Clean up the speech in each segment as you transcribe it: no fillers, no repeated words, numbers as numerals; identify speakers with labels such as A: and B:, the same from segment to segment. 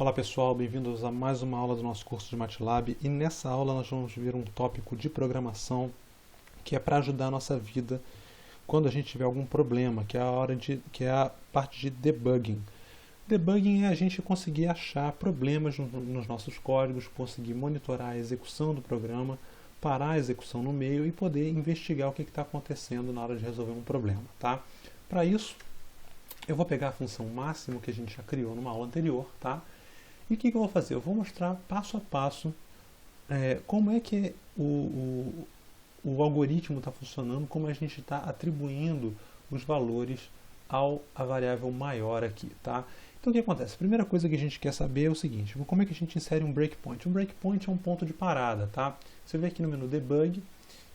A: Olá pessoal, bem-vindos a mais uma aula do nosso curso de MATLAB e nessa aula nós vamos ver um tópico de programação que é para ajudar a nossa vida quando a gente tiver algum problema, que é a parte de debugging. Debugging é a gente conseguir achar problemas nos nossos códigos, conseguir monitorar a execução do programa, parar a execução no meio e poder investigar o que está acontecendo na hora de resolver um problema, tá? Para isso, eu vou pegar a função máximo que a gente já criou numa aula anterior, tá? E o que eu vou fazer? Eu vou mostrar passo a passo como é que o algoritmo está funcionando, como a gente está atribuindo os valores à variável maior aqui, tá? Então o que acontece? A primeira coisa que a gente quer saber é o seguinte, como é que a gente insere um breakpoint? Um breakpoint é um ponto de parada, tá? Você vê aqui no menu Debug,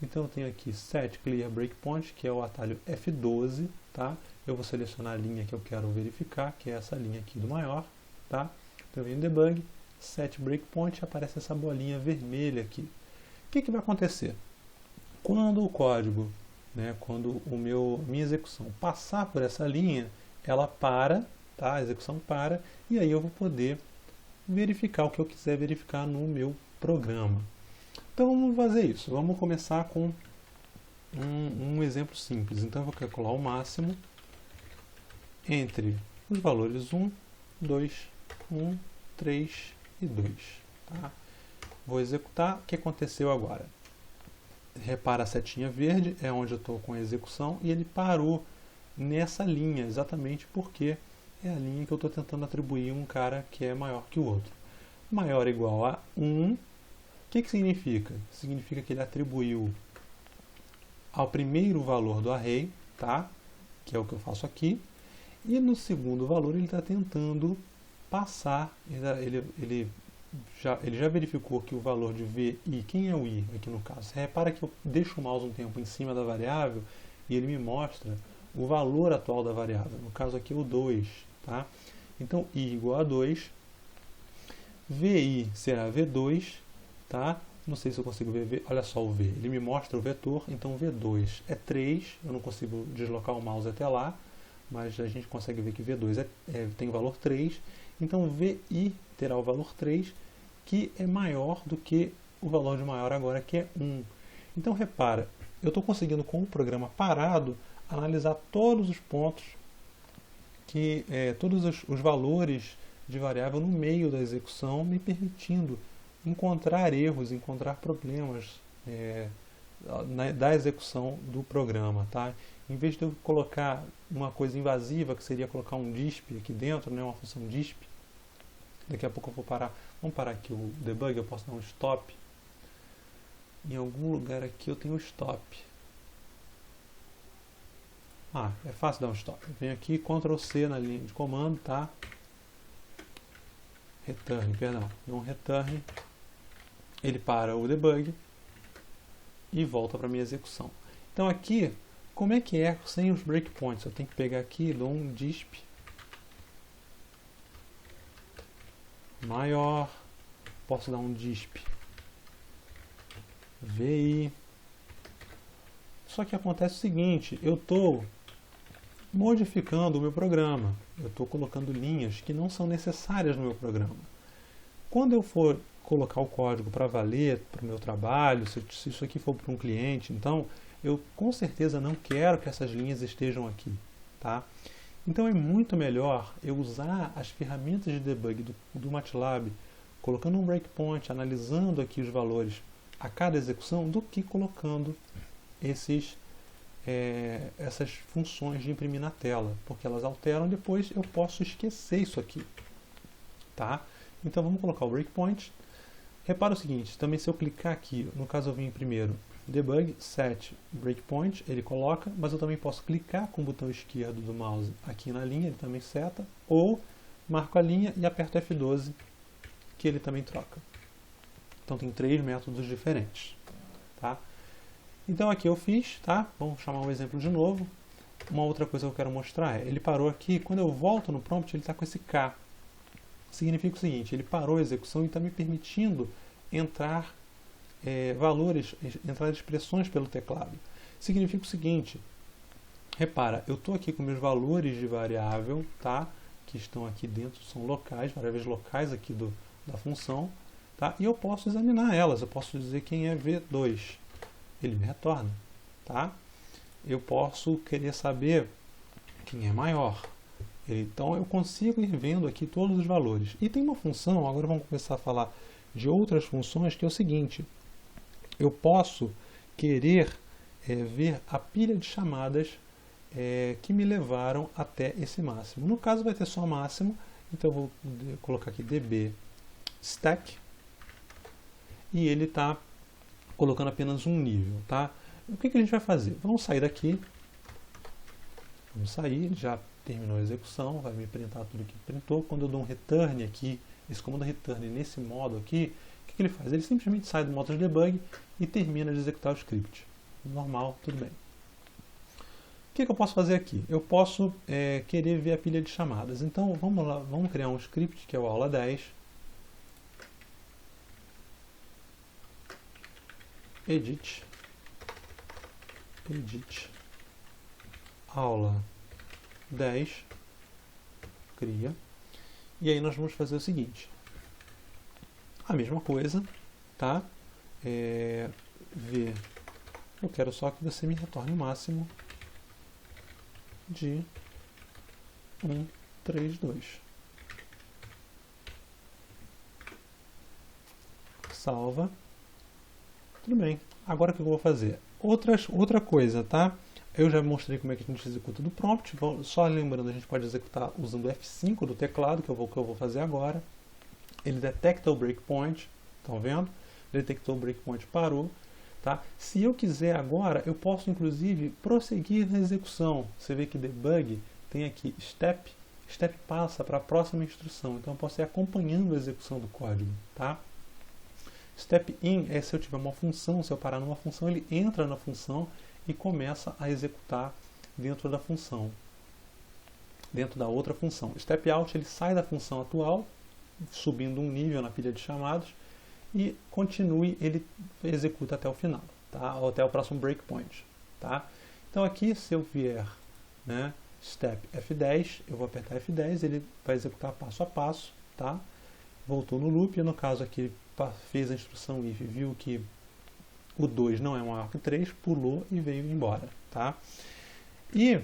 A: então eu tenho aqui Set Clear Breakpoint, que é o atalho F12, tá? Eu vou selecionar a linha que eu quero verificar, que é essa linha aqui do maior, tá? Então eu venho em Debug, Set Breakpoint, aparece essa bolinha vermelha aqui. O que vai acontecer? Quando o código, quando minha execução passar por essa linha, ela para, tá? A execução para, e aí eu vou poder verificar o que eu quiser verificar no meu programa. Então vamos fazer isso. Vamos começar com um exemplo simples. Então eu vou calcular o máximo entre os valores 1, 2, 1, 3 e 2. Tá? Vou executar. O que aconteceu agora? Repara a setinha verde, é onde eu estou com a execução, e ele parou nessa linha, exatamente porque é a linha que eu estou tentando atribuir um cara que é maior que o outro. Maior ou igual a 1. O que significa? Significa que ele atribuiu ao primeiro valor do array, tá? Que é o que eu faço aqui, e no segundo valor ele está tentando passar, ele já verificou que o valor de VI, quem é o I aqui no caso? Você repara que eu deixo o mouse um tempo em cima da variável e ele me mostra o valor atual da variável, no caso aqui o 2, tá? Então I igual a 2, VI será V2, tá? Não sei se eu consigo ver, olha só o V, ele me mostra o vetor, então V2 é 3, eu não consigo deslocar o mouse até lá, mas a gente consegue ver que V2 tem o valor 3, então VI terá o valor 3, que é maior do que o valor de maior agora, que é 1. Então repara, eu estou conseguindo com o programa parado, analisar todos os pontos, todos os valores de variável no meio da execução, me permitindo encontrar erros, encontrar problemas da execução do programa, tá? Em vez de eu colocar uma coisa invasiva, que seria colocar um disp aqui dentro, uma função disp, daqui a pouco eu vou parar, vamos parar aqui o debug, eu posso dar um stop, em algum lugar aqui eu tenho stop, é fácil dar um stop, eu venho aqui, Ctrl C na linha de comando, tá? Return, perdão, não return, ele para o debug e volta para a minha execução. Então aqui, como é que é sem os breakpoints? Eu tenho que pegar aqui, dou um disp maior, posso dar um disp VI. Só que acontece o seguinte, eu estou modificando o meu programa, eu estou colocando linhas que não são necessárias no meu programa. Quando eu for colocar o código para valer para o meu trabalho, se isso aqui for para um cliente, então eu com certeza não quero que essas linhas estejam aqui, tá? Então é muito melhor eu usar as ferramentas de debug do MATLAB, colocando um breakpoint, analisando aqui os valores a cada execução, do que colocando essas funções de imprimir na tela, porque elas alteram, depois eu posso esquecer isso aqui, tá? Então vamos colocar o breakpoint. Repara o seguinte, também se eu clicar aqui, no caso eu vim primeiro, debug, set, breakpoint, ele coloca, mas eu também posso clicar com o botão esquerdo do mouse aqui na linha, ele também seta, ou marco a linha e aperto F12, que ele também troca. Então tem 3 métodos diferentes, tá? Então aqui eu fiz, tá? Vamos chamar um exemplo de novo. Uma outra coisa que eu quero mostrar ele parou aqui, quando eu volto no prompt ele está com esse K. Significa o seguinte, ele parou a execução e está me permitindo entrar entrar expressões pelo teclado. Significa o seguinte, repara, eu estou aqui com meus valores de variável, tá? que estão aqui dentro são locais, variáveis locais aqui da função, tá? E eu posso examinar elas, eu posso dizer quem é V2, ele me retorna, tá? Eu posso querer saber quem é maior, então eu consigo ir vendo aqui todos os valores. E tem uma função, agora vamos começar a falar de outras funções, que é o seguinte: eu posso querer ver a pilha de chamadas que me levaram até esse máximo. No caso vai ter só máximo, então eu vou colocar aqui db stack e ele está colocando apenas um nível, tá? O que a gente vai fazer? Vamos sair daqui, vamos sair, já terminou a execução, vai me printar tudo que printou. Quando eu dou um return aqui, esse comando return nesse modo aqui, o que ele faz? Ele simplesmente sai do modo de debug e termina de executar o script. Normal, tudo bem. O que eu posso fazer aqui? Eu posso querer ver a pilha de chamadas. Então, vamos lá, vamos criar um script, que é o aula 10. Edit. Aula 10. Cria. E aí nós vamos fazer o seguinte. A mesma coisa, tá? Ver. Eu quero só que você me retorne o máximo de 132. Salva. Tudo bem. Agora o que eu vou fazer? Outra coisa, tá? Eu já mostrei como é que a gente executa do prompt. Só lembrando, a gente pode executar usando o F5 do teclado, que eu vou fazer agora. Ele detecta o breakpoint. Estão vendo? Detectou o breakpoint, parou. Tá? Se eu quiser agora, eu posso inclusive prosseguir na execução. Você vê que debug tem aqui step. Step passa para a próxima instrução. Então eu posso ir acompanhando a execução do código. Tá? Step in é se eu tiver uma função, se eu parar numa função, ele entra na função e começa a executar dentro da função, dentro da outra função. Step out, ele sai da função atual, subindo um nível na pilha de chamados, e continue, ele executa até o final, tá? Ou até o próximo breakpoint. Tá? Então aqui, se eu vier, né, step F10, eu vou apertar F10, ele vai executar passo a passo, tá? Voltou no loop, e no caso aqui, ele fez a instrução if, viu que o 2 não é maior que 3, pulou e veio embora. Tá? E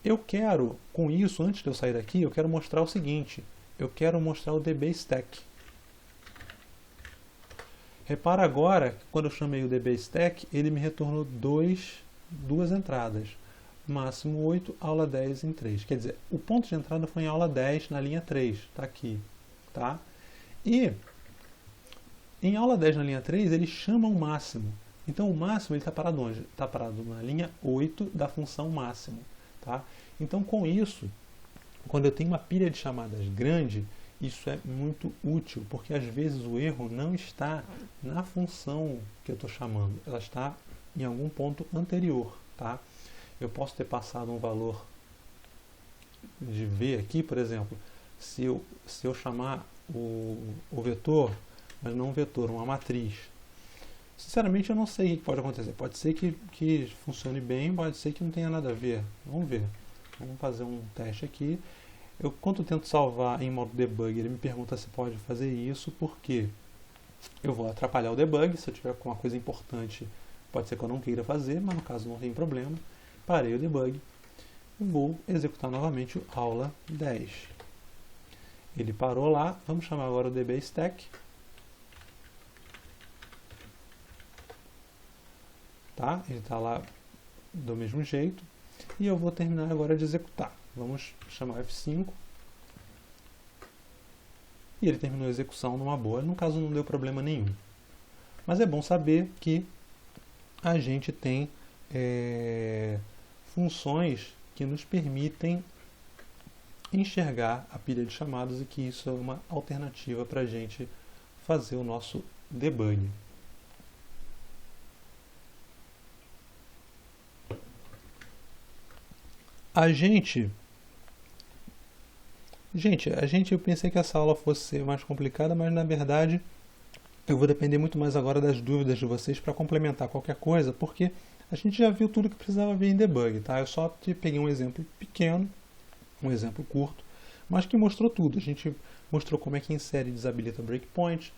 A: eu quero, com isso, antes de eu sair daqui, eu quero mostrar o seguinte. Eu quero mostrar o db stack. Repara agora que quando eu chamei o db stack, ele me retornou duas entradas. Máximo 8, aula 10 em 3. Quer dizer, o ponto de entrada foi em aula 10 na linha 3. Está aqui. Tá? E em aula 10 na linha 3, ele chama o máximo. Então o máximo está parado onde? Está parado na linha 8 da função máximo. Tá? Então com isso, quando eu tenho uma pilha de chamadas grande, isso é muito útil, porque às vezes o erro não está na função que eu estou chamando, ela está em algum ponto anterior. Tá? Eu posso ter passado um valor de V aqui, por exemplo, se eu chamar o vetor, mas não um vetor, uma matriz. Sinceramente, eu não sei o que pode acontecer. Pode ser que funcione bem, pode ser que não tenha nada a ver. Vamos ver. Vamos fazer um teste aqui. Quando eu tento salvar em modo debug, ele me pergunta se pode fazer isso, porque eu vou atrapalhar o debug. Se eu tiver com uma coisa importante, pode ser que eu não queira fazer, mas no caso não tem problema. Parei o debug e vou executar novamente o aula 10. Ele parou lá, vamos chamar agora o db stack. Tá? Ele está lá do mesmo jeito. E eu vou terminar agora de executar. Vamos chamar F5. E ele terminou a execução numa boa. No caso não deu problema nenhum. Mas é bom saber que a gente tem funções que nos permitem enxergar a pilha de chamadas e que isso é uma alternativa para a gente fazer o nosso debug. Eu pensei que essa aula fosse ser mais complicada, mas na verdade eu vou depender muito mais agora das dúvidas de vocês para complementar qualquer coisa, porque a gente já viu tudo que precisava ver em debug, tá? Eu só te peguei um exemplo pequeno um exemplo curto, mas que mostrou tudo. A gente mostrou como é que insere e desabilita breakpoint.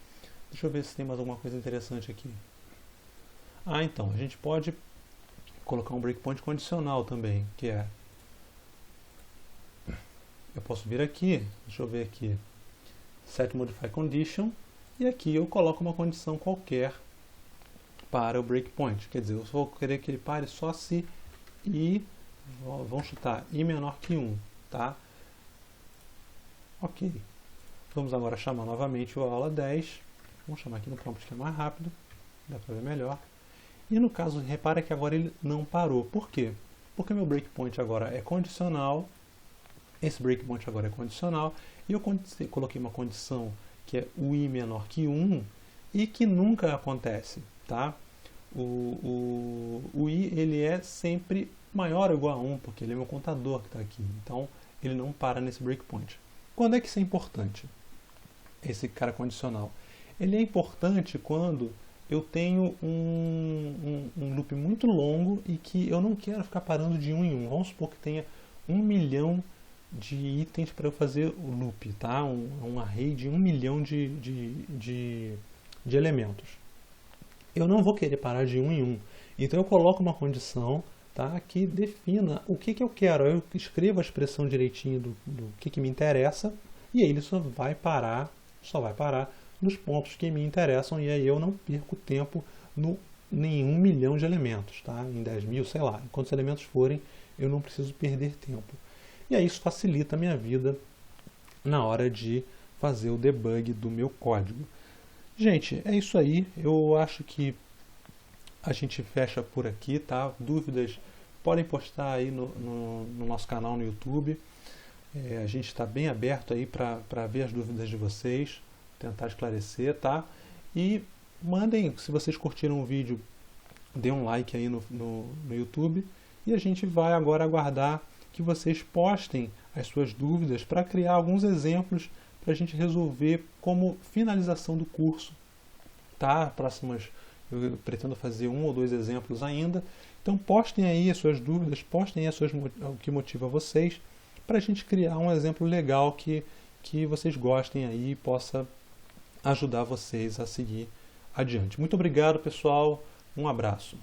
A: Deixa eu ver se tem mais alguma coisa interessante aqui. Então, a gente pode colocar um breakpoint condicional também, que é... Eu posso vir aqui, deixa eu ver aqui, set modify condition, e aqui eu coloco uma condição qualquer para o breakpoint. Quer dizer, eu vou querer que ele pare só se i, vamos chutar, i menor que 1, tá? Ok. Vamos agora chamar novamente o aula 10. Vamos chamar aqui no prompt que é mais rápido, dá para ver melhor. E no caso, repara que agora ele não parou. Por quê? Porque meu breakpoint agora é condicional, esse breakpoint agora é condicional, e eu coloquei uma condição que é o i menor que 1, e que nunca acontece, tá? O i ele é sempre maior ou igual a 1, porque ele é meu contador que está aqui, então ele não para nesse breakpoint. Quando é que isso é importante? Esse cara condicional. Ele é importante quando eu tenho um loop muito longo e que eu não quero ficar parando de 1 em 1. Vamos supor que tenha 1 milhão de itens para eu fazer o loop, tá? Um array de 1 milhão de elementos. Eu não vou querer parar de 1 em 1. Então eu coloco uma condição, tá, que defina o que eu quero. Eu escrevo a expressão direitinho do que me interessa, e aí ele só vai parar nos pontos que me interessam, e aí eu não perco tempo em 1 milhão de elementos, tá? Em 10 mil, sei lá. Quantos elementos forem, eu não preciso perder tempo. E aí isso facilita a minha vida na hora de fazer o debug do meu código. Gente, é isso aí. Eu acho que a gente fecha por aqui, tá? Dúvidas podem postar aí no nosso canal no YouTube. A gente está bem aberto aí para ver as dúvidas de vocês, tentar esclarecer, tá? E mandem, se vocês curtiram o vídeo, dê um like aí no YouTube. E a gente vai agora aguardar que vocês postem as suas dúvidas para criar alguns exemplos para a gente resolver como finalização do curso, tá? Eu pretendo fazer 1 ou 2 exemplos ainda. Então postem aí as suas dúvidas, postem aí o que motiva vocês, para a gente criar um exemplo legal que vocês gostem aí e possa ajudar vocês a seguir adiante. Muito obrigado, pessoal. Um abraço.